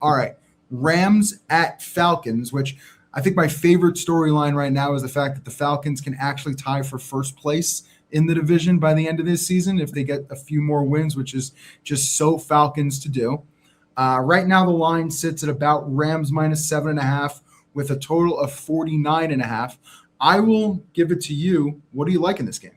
All right. Rams at Falcons, which I think my favorite storyline right now is the fact that the Falcons can actually tie for first place in the division by the end of this season if they get a few more wins, which is just so Falcons to do. Right now, the line sits at about Rams -7.5 with a total of 49.5. I will give it to you. What do you like in this game?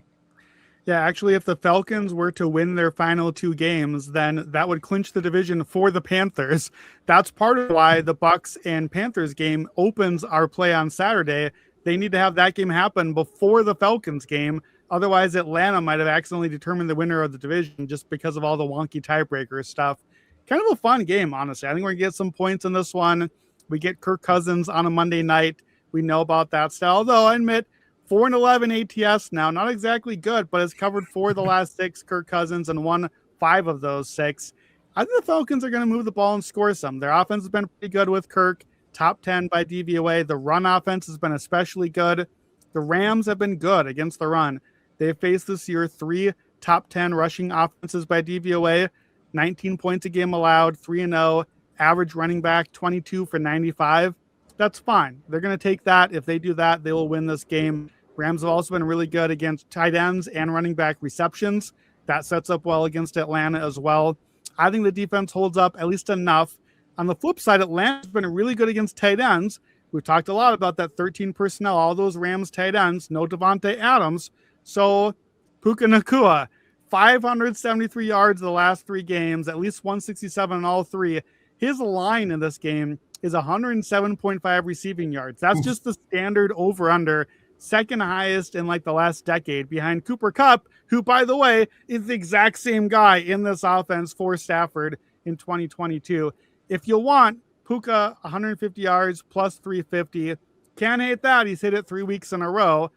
Yeah, actually, if the Falcons were to win their final 2 games, then that would clinch the division for the Panthers. That's part of why the Bucs and Panthers game opens our play on Saturday. They need to have that game happen before the Falcons game. Otherwise, Atlanta might have accidentally determined the winner of the division just because of all the wonky tiebreaker stuff. Kind of a fun game, honestly. I think we're going to get some points in this one. We get Kirk Cousins on a Monday night. We know about that style. Although I admit, 4-11 ATS now, not exactly good, but has covered 4 of the last 6 Kirk Cousins and won 5 of those 6. I think the Falcons are going to move the ball and score some. Their offense has been pretty good with Kirk, top 10 by DVOA. The run offense has been especially good. The Rams have been good against the run. They've faced this year 3 top 10 rushing offenses by DVOA, 19 points a game allowed, 3-0, average running back 22 for 95. That's fine. They're going to take that. If they do that, they will win this game. Rams have also been really good against tight ends and running back receptions. That sets up well against Atlanta as well. I think the defense holds up at least enough. On the flip side, Atlanta's been really good against tight ends. We've talked a lot about that 13 personnel, all those Rams tight ends, no Devontae Adams. So Puka Nacua, 573 yards the last 3 games, at least 167 in all 3. His line in this game is 107.5 receiving yards. That's just the standard over-under, second highest in like the last decade behind Cooper Kupp, who, by the way, is the exact same guy in this offense for Stafford in 2022. If you want Puka 150 yards plus 350, can't hate that. He's hit it 3 weeks in a row.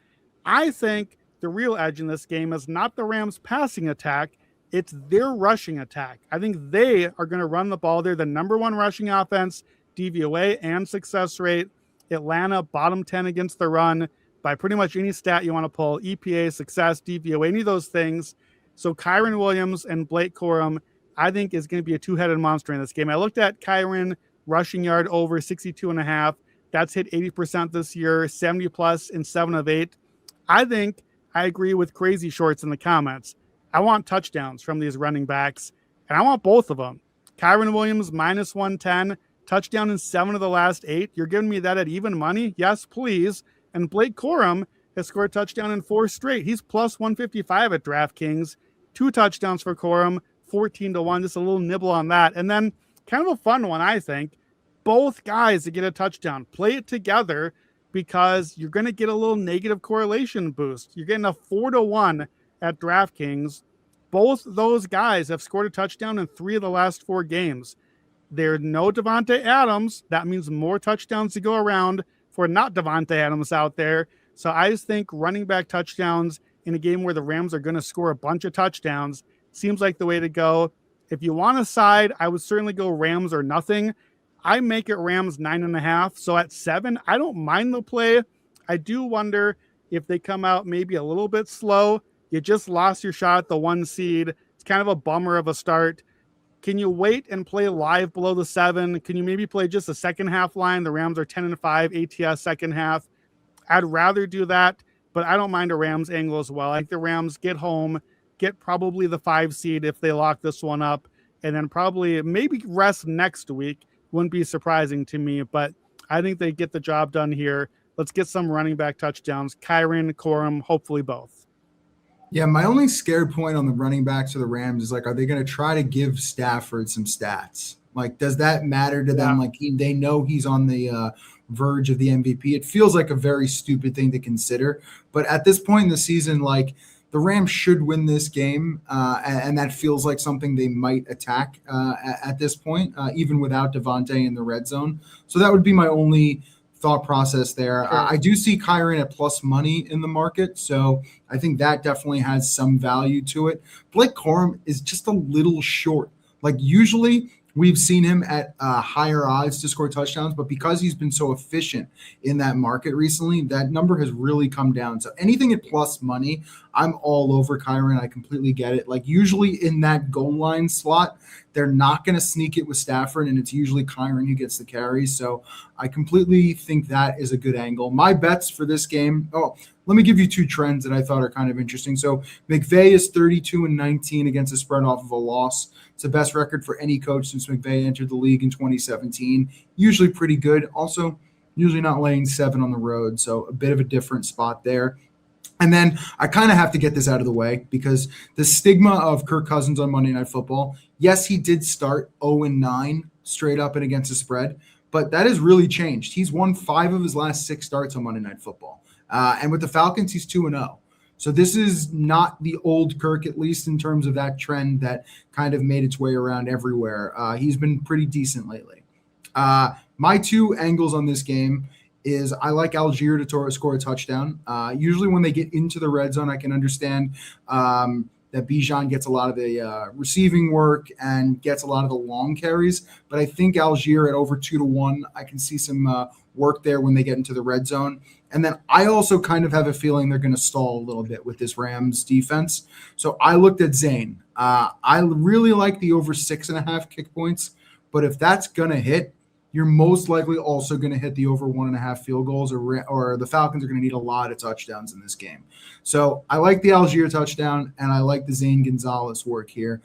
I think the real edge in this game is not the Rams' passing attack. It's their rushing attack. I think they are going to run the ball. They're the number 1 rushing offense, DVOA and success rate. Atlanta, bottom 10 against the run by pretty much any stat you want to pull, EPA, success, DVOA, any of those things. So Kyren Williams and Blake Corum, I think, is going to be a 2-headed monster in this game. I looked at Kyren rushing yard over 62.5. That's hit 80% this year, 70 plus in 7 of 8. I think I agree with Crazy Shorts in the comments. I want touchdowns from these running backs, and I want both of them. Kyren Williams, -110, touchdown in 7 of the last 8. You're giving me that at even money? Yes, please. And Blake Corum has scored a touchdown in 4 straight. He's plus 155 at DraftKings. 2 touchdowns for Corum, 14-1. Just a little nibble on that. And then kind of a fun one, I think. Both guys to get a touchdown. Play it together because you're going to get a little negative correlation boost. You're getting a 4-1 at DraftKings. Both those guys have scored a touchdown in 3 of the last 4 games. There's no Devontae Adams. That means more touchdowns to go around for not Devontae Adams out there. So I just think running back touchdowns in a game where the Rams are going to score a bunch of touchdowns seems like the way to go. If you want a side, I would certainly go Rams or nothing. I make it Rams 9.5. So at 7, I don't mind the play. I do wonder if they come out maybe a little bit slow. You just lost your shot at the 1 seed. It's kind of a bummer of a start. Can you wait and play live below the 7? Can you maybe play just a second half line? The Rams are 10-5 ATS second half. I'd rather do that, but I don't mind a Rams angle as well. I think the Rams get home, get probably the 5 seed if they lock this one up, and then probably maybe rest next week. Wouldn't be surprising to me, but I think they get the job done here. Let's get some running back touchdowns. Kyren, Corum, hopefully both. Yeah, my only scared point on the running backs of the Rams is like, are they going to try to give Stafford some stats? Like, does that matter to them? Like, they know he's on the verge of the MVP. It feels like a very stupid thing to consider. But at this point in the season, like, the Rams should win this game, and that feels like something they might attack at this point, even without Devontae in the red zone. So that would be my only thought process there. Sure. I do see Kyren at plus money in the market, so I think that definitely has some value to it. Blake Corum is just a little short. Like, usually we've seen him at higher odds to score touchdowns, but because he's been so efficient in that market recently, that number has really come down. So anything at plus money, I'm all over Kyren. I completely get it. Like, usually in that goal line slot, They're not going to sneak it with Stafford, and it's usually Kyron who gets the carries. So I completely think that is a good angle. My bets for this game, let me give you two trends that I thought are kind of interesting. So McVay is 32-19 against the spread off of a loss. It's the best record for any coach since McVay entered the league in 2017. Usually pretty good. Also, usually not laying 7 on the road. So a bit of a different spot there. And then I kind of have to get this out of the way because the stigma of Kirk Cousins on Monday Night Football, yes, he did start 0-9 straight up and against the spread, but that has really changed. He's won 5 of his last 6 starts on Monday Night Football. And with the Falcons, he's 2-0. So this is not the old Kirk, at least in terms of that trend that kind of made its way around everywhere. He's been pretty decent lately. My 2 angles on this game is I like Algier to score a touchdown. Usually when they get into the red zone, I can understand that Bijan gets a lot of the receiving work and gets a lot of the long carries. But I think Algier at over 2-1, I can see some work there when they get into the red zone. And then I also kind of have a feeling they're going to stall a little bit with this Rams defense. So I looked at Zane. I really like the over 6.5 kick points. But if that's going to hit, you're most likely also going to hit the over 1.5 field goals, or the Falcons are going to need a lot of touchdowns in this game. So I like the Algier touchdown, and I like the Zane Gonzalez work here.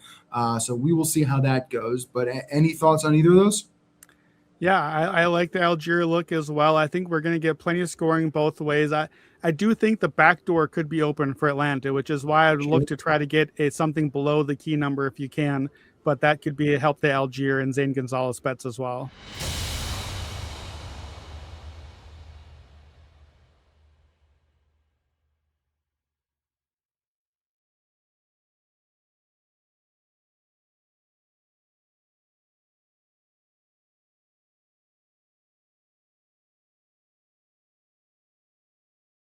So we will see how that goes. But any thoughts on either of those? Yeah, I like the Algier look as well. I think we're going to get plenty of scoring both ways. I do think the back door could be open for Atlanta, which is why I would look to try to get something below the key number if you can. But that could help the Algier and Zane Gonzalez bets as well.